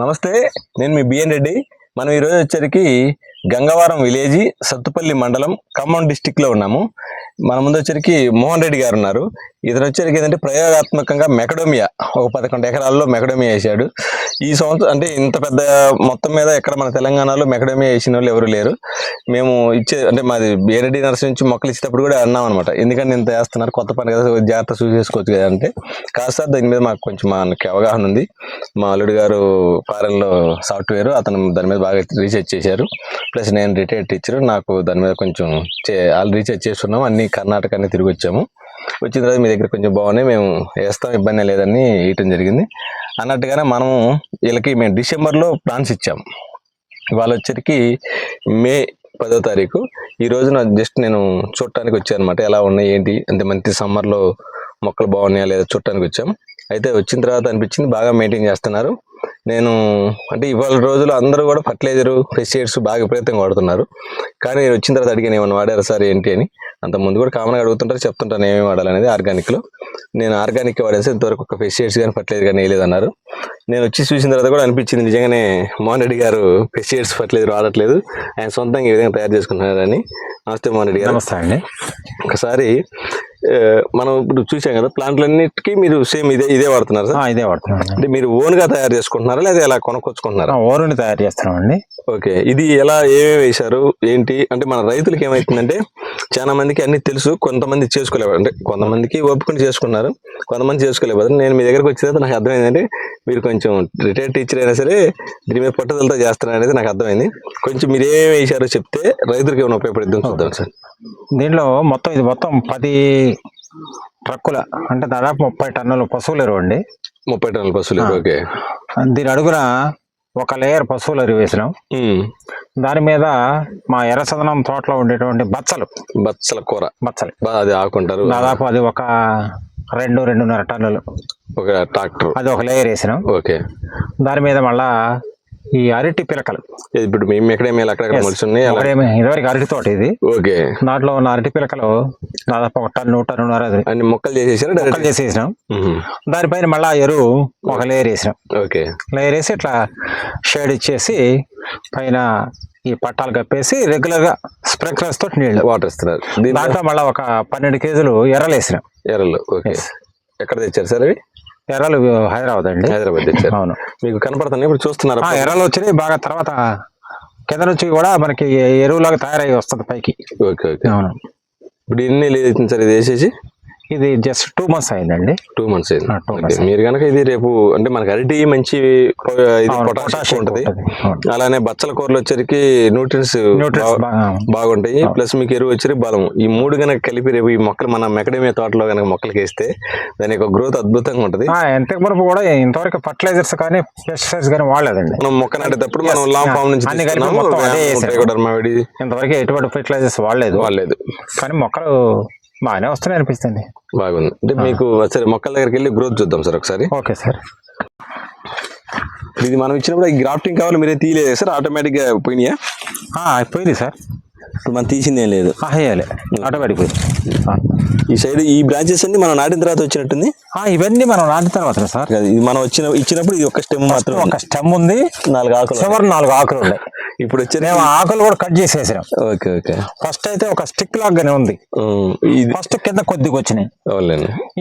నమస్తే, నేను మీ బిఎన్ రెడ్డి. మనం ఈరోజు వచ్చరికి గంగవరం విలేజ్, సత్తుపల్లి మండలం, ఖమ్మం డిస్టిక్లో ఉన్నాము. మన ముందు వచ్చరికి మోహన్ రెడ్డి గారు ఉన్నారు. ఇతను వచ్చరికి ఏంటంటే ప్రయోగాత్మకంగా మెకడోమియా ఒక 11 ఎకరాల్లో మెకడోమియా వేసాడు. ఈ సంవత్సరం అంటే ఇంత పెద్ద మొత్తం మీద ఎక్కడ మన తెలంగాణలో మెకడోమియా వేసిన వాళ్ళు ఎవరు లేరు. మేము అంటే మాది బిఎన్ రెడ్డి నర్సరీ నుంచి మొక్కలు ఇచ్చేటప్పుడు కూడా అన్నాం అనమాట, ఎందుకంటే ఇంత వేస్తున్నారు, కొత్త పని కదా, జాగ్రత్త చూసి చేసుకోవచ్చు కదా అంటే, కాస్త దాని మీద మాకు కొంచెం మనకి అవగాహన ఉంది. మా అల్లుడు గారు ఫారెన్లో సాఫ్ట్వేర్, అతను దాని మీద బాగా రీసెర్చ్ చేశారు. ప్లస్ నేను రిటైర్డ్ టీచర్, నాకు దాని మీద కొంచెం వాళ్ళు రీసెర్చ్ చేస్తున్నాం. అన్ని కర్ణాటక అన్ని తిరిగి వచ్చాము. వచ్చిన తర్వాత మీ దగ్గర కొంచెం బాగున్నాయి, మేము వేస్తాం, ఇబ్బంది లేదని వేయటం జరిగింది. అన్నట్టుగానే వీళ్ళకి మేము డిసెంబర్లో ప్లాన్స్ ఇచ్చాము. ఇవాళ వచ్చరికి మే 10వ తారీఖు. ఈ రోజున జస్ట్ నేను చూడటానికి వచ్చాను అనమాట, ఎలా ఉన్నాయి ఏంటి అంటే మంచి సమ్మర్లో మొక్కలు బాగున్నాయా లేదా చూడటానికి వచ్చాం. అయితే వచ్చిన తర్వాత అనిపించింది బాగా మెయింటైన్ చేస్తున్నారు. నేను అంటే ఇవాళ రోజులు అందరూ కూడా ఫర్టిలైజరు, పెస్టిసైడ్స్ బాగా విపరీతంగా వాడుతున్నారు. కానీ నేను వచ్చిన తర్వాత అడిగాను, ఏమన్నా వాడారు సార్ ఏంటి అని. అంత ముందు కూడా కామన్గా అడుగుతుంటారు, చెప్తుంటాను ఏమేమి వాడాలనేది. ఆర్గానిక్లో నేను ఆర్గానిక్ వాడేసి ఇంతవరకు ఒక పెస్టిసైడ్స్ కానీ ఫర్టిలైజర్ కానీ వేయలేదన్నారు. నేను వచ్చి చూసిన తర్వాత కూడా అనిపించింది నిజంగానే మోహన్ రెడ్డి గారు పెస్టిసైడ్స్ ఫర్టిలైజర్ వాడట్లేదు, ఆయన సొంతంగా ఈ విధంగా తయారు చేసుకుంటున్నారని. నమస్తే మోహన్ రెడ్డి గారు. నమస్తే అండి. ఒకసారి మనం ఇప్పుడు చూసాం కదా, ప్లాంట్లన్నిటికీ మీరు సేమ్ ఇదే వాడుతున్నారు సార్? ఇదే వాడుతున్నాం. అంటే మీరు ఓన్గా తయారు చేసుకుంటున్నారా లేదా ఎలా కొనుక్కొచ్చుకుంటున్నారా? ఓన్ తయారు చేస్తున్నామండి. ఓకే, ఇది ఎలా ఏమేమి వేశారు ఏంటి అంటే, మన రైతులకి ఏమవుతుందంటే చాలా మందికి అన్ని తెలుసు, కొంతమంది చేసుకోలేవు. అంటే కొంతమందికి ఒప్పుకొని చేసుకున్నారు, కొంతమంది చేసుకోలేకపోతే. నేను మీ దగ్గరకు వచ్చిన తర్వాత నాకు అర్థమైందంటే మీరు కొంచెం రిటైర్డ్ టీచర్ అయినా సరే దీని మీద పట్టుదలతో చేస్తున్నారు అనేది నాకు అర్థమైంది. కొంచెం మీరు ఏమేమి వేశారో చెప్తే రైతులకి ఏమైనా ఉపయోగపడుతుంది చూద్దాం సార్. దీంట్లో మొత్తం 10 ట్రక్కుల అంటే దాదాపు 30 టన్నుల పశువుల ఎరువు అండి. 30 టన్నుల పశువులు ఎరువు. ఓకే. దీని అడుగున ఒక లేయర్ పశువుల ఎరువు వేసినాం. దాని మీద మా ఎర్రచందనం తోటలో ఉండేటువంటి బచ్చల కూర అది ఆకుంటారు. దాదాపు అది ఒక 2-2.5 టన్నులు ఒక ట్రాక్టర్, అది ఒక లేయర్ వేసినాం. ఓకే. దాని మీద మళ్ళా ఈ అరటి పిలకలు, ఇప్పుడు మేము ఎక్కడేమి అక్కడక్కడ మొలుచున్నాయి. ఇదివరకు అరటి తోట ఇది. ఓకే. దాంట్లో ఉన్న అరటి పిలకలు దాదాపు 1 టన్ను 1.5 అన్ని మొక్కలు చేసేసినాం. దానిపైన మళ్ళా ఎరువు ఒక లేయర్ వేసినాం. ఓకే. లేయర్ వేసి ఇట్లా షేడ్ ఇచ్చేసి పైన ఈ పట్టాలు కప్పేసి రెగ్యులర్ గా స్ప్రింక్లర్స్ తోటి నీళ్లు వాటర్ ఇస్తున్నారు. దాంట్లో మళ్ళీ ఒక 12 కేజీలు ఎర్రలు వేసినాం. ఎర్రలు. ఓకే. ఎక్కడ తెచ్చారు సార్ అవి? ఎర్రలు హైదరాబాద్ అండి. హైదరాబాద్ తెచ్చారు. అవును. మీకు కనపడుతున్నాయి ఇప్పుడు చూస్తున్నారు. ఎర్రలు వచ్చినాయి బాగా. తర్వాత కింద నుంచి కూడా మనకి ఎరువులాగా తయారయ్యి వస్తుంది పైకి. ఓకే. ఓకే. అవును. ఇప్పుడు ఎన్ని లేదు సార్ ఇది వేసేసి? ఇది జస్ట్ 2 months అయిందండి. 2 months అయింది. మీరు కనుక ఇది రేపు అంటే మనకి అరటి మంచి పొటాషియం ఉంటుంది, అలానే బచ్చల కూరలు వచ్చరికి న్యూట్రియన్స్ బాగుంటాయి, ప్లస్ మీకు ఎరువు వచ్చరికి బలం. ఈ 3 కనుక కలిపి రేపు ఈ మొక్కలు మన మెకడేమియా తోటలో కనుక మొక్కలకి వేస్తే దాని యొక్క గ్రోత్ అద్భుతంగా ఉంటుంది. ఎంత వరకు కూడా ఇంతవరకు ఫర్టిలైజర్స్ కానీ పెస్టిసైడ్స్ కానీ వాడలేదండి. మనం మొక్క నాటేటప్పుడు మనం లాంగ్ ఫామ్ నుంచి ఇంతవరకు ఎటువంటి ఫర్టిలైజర్స్ వాడలేదు. కానీ మొక్కలు బాగానే వస్తున్నాయి అనిపిస్తుంది. బాగుంది. అంటే మీకు సరే మొక్కల దగ్గరికి వెళ్ళి గ్రోత్ చూద్దాం సార్ ఒకసారి. Okay sir. ఇది మనం ఇచ్చినప్పుడు ఈ గ్రాఫ్టింగ్ కావాలి, మీరే తీయలేదు సార్? ఆటోమేటిక్గా పోయినాయా? పోయింది సార్. ఇప్పుడు మనం తీసిందేం లేదు, ఆటోమేటిక్ పోయింది. ఈ సైడ్ ఈ బ్రాంచెస్ అన్ని మనం నాటిన తర్వాత వచ్చినట్టుంది. ఇవన్నీ మనం నాటిన తర్వాత సార్. ఇది మనం ఇచ్చినప్పుడు ఇది ఒక స్టెమ్ మాత్రం, ఒక స్టెమ్ ఉంది, 4 ఆకులు, 4 ఆకులు ఉన్నాయి. ఇప్పుడు వచ్చి ఆకులు కూడా కట్ చేసేసాం. ఓకే. ఓకే. ఫస్ట్ అయితే ఒక స్టిక్ లాగానే ఉంది, ఫస్ట్ కింద కొద్దిగా వచ్చినాయి.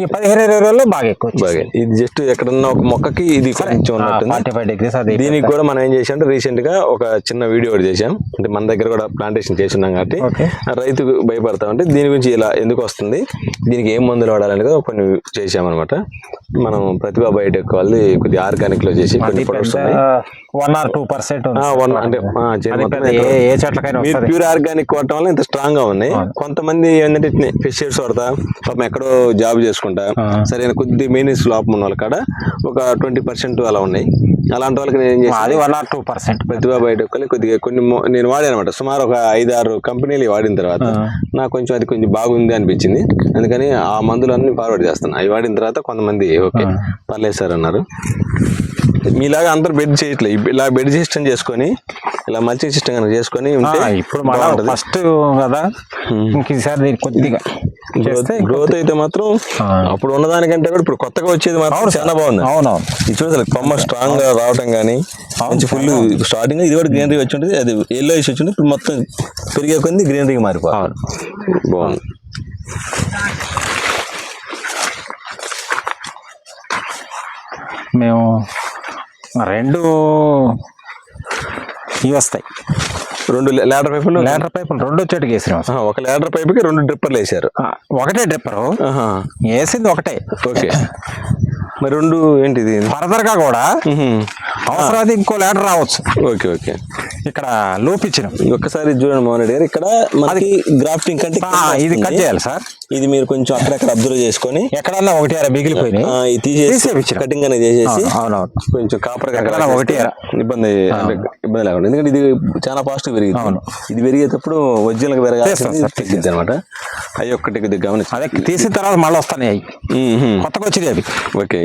ఈ 15-20 రోజుల్లో బాగా ఎక్కువ. ఇది జస్ట్ ఎక్కడన్నా ఒక మొక్కకి ఇది కొంచెం ఉన్నట్టుంది. 45 degrees. దీనికి కూడా మనం ఏం చేసాం, రీసెంట్ గా ఒక చిన్న వీడియో ఒకటి చేసాం. అంటే మన దగ్గర కూడా ప్లాంటేషన్ చేస్తున్నాం కాబట్టి రైతు భయపడతాం. అంటే దీని గురించి ఇలా ఎందుకు వస్తుంది, దీనికి ఏం మందులు వాడాలనేది కొన్ని చేసామన్నమాట. మనం ప్రతిభా బయోటెక్ వాళ్ళు కొద్దిగా ఆర్గానిక్ లో చేసి కొన్ని ప్రొడక్ట్స్ 1 or 2% అంటే మీరు ప్యూర్ ఆర్గానిక్ వాడటం వల్ల ఇంత స్ట్రాంగ్ గా ఉన్నాయి. కొంతమంది ఏంటంటే పెస్టిసైడ్స్ వాడతా, పాపం ఎక్కడో జాబ్ చేసుకుంటా, సరైన కొద్ది మెయింటెనెన్స్ లోపం ఉన్న వాళ్ళ కాడ ఒక 20% అలా ఉన్నాయి. అలాంటి వాళ్ళకి నేను ఏం చేస్తాను, 1 or 2% ప్రతిభా బయోటెక్ కొద్దిగా కొన్ని నేను వాడాను అనమాట. సుమారు ఒక 5-6 కంపెనీలు వాడిన తర్వాత నాకు కొంచెం అది కొంచెం బాగుంది అనిపించింది. అందుకని ఆ మందులన్నీ ఫార్వర్డ్ చేస్తాను. అవి వాడిన తర్వాత కొంతమంది ఓకే పర్లేదు సార్ అన్నారు. మీలాగా అందరు బెడ్ చేయట్లేదు, ఇలా బెడ్ సిస్టమ్ చేసుకొని ఇలా మల్చింగ్ సిస్టమ్ కనుక చేసుకొని ఉంటే ఇప్పుడు మళ్ళీ ఫస్ట్ కదా, ఇంక ఈసారి దీన్ని కొద్దిగా చేస్తే గ్రోత్ అయితే మాత్రం అప్పుడు ఉన్నదానికంటే కూడా ఇప్పుడు కొత్తగా వచ్చేది మాత్రం చాలా బాగుంది. అవునవును, ఇది చూడాలి కొమ్మ స్ట్రాంగ్ గా రావటం కానీ మంచి ఫుల్ స్టార్టింగ్ ఇది కూడా గ్రీనరీ వచ్చి ఉంటుంది, అది ఎల్లో వేసి వచ్చింది, ఇప్పుడు మొత్తం పెరిగే కొంది గ్రీనరీకి మారిపోవాలి. బాగుంది. మేము 2 ఇవి వస్తాయి, 2 లేడర్ పైపులు 2 చెట్టుకి వేసినాం. ఒక లేడర్ పైపుకి 2 డ్రిప్పర్లు వేసారు. ఒకటే డ్రిప్పరు వేసింది ఒకటే. ఓకే, మరి 2 ఏంటిది ఫర్దర్ గా కూడా అవసరం ఇంకో లేడర్ రావచ్చు. ఓకే ఓకే, ఇక్కడ లూప్ ఇచ్చినాం. ఒక్కసారి చూడండి మోహన్ రెడ్డి గారు, ఇక్కడ మనకి గ్రాఫ్టింగ్ కంటే ఇది కట్ చేయాలి సార్. ఇది మీరు కొంచెం అక్కడక్కడ అబ్జర్వ్ చేసుకొని ఎక్కడన్నా 1 మిగిలిపోయినాయి తీసేసి కటింగ్ అనేది చేసేసి కొంచెం కాపర్ ఒకటి ఇబ్బంది లేకుండా, ఎందుకంటే ఇది చాలా ఫాస్ట్ పెరిగింది. ఇది పెరిగేటప్పుడు ఒరిజినల్ పెరగాల్సింది అనమాట. అవి ఒక్కటి గమనించి అదే తీసిన తర్వాత మళ్ళీ వస్తాయి, అవి కొత్తగా వచ్చినాయి అవి. ఓకే.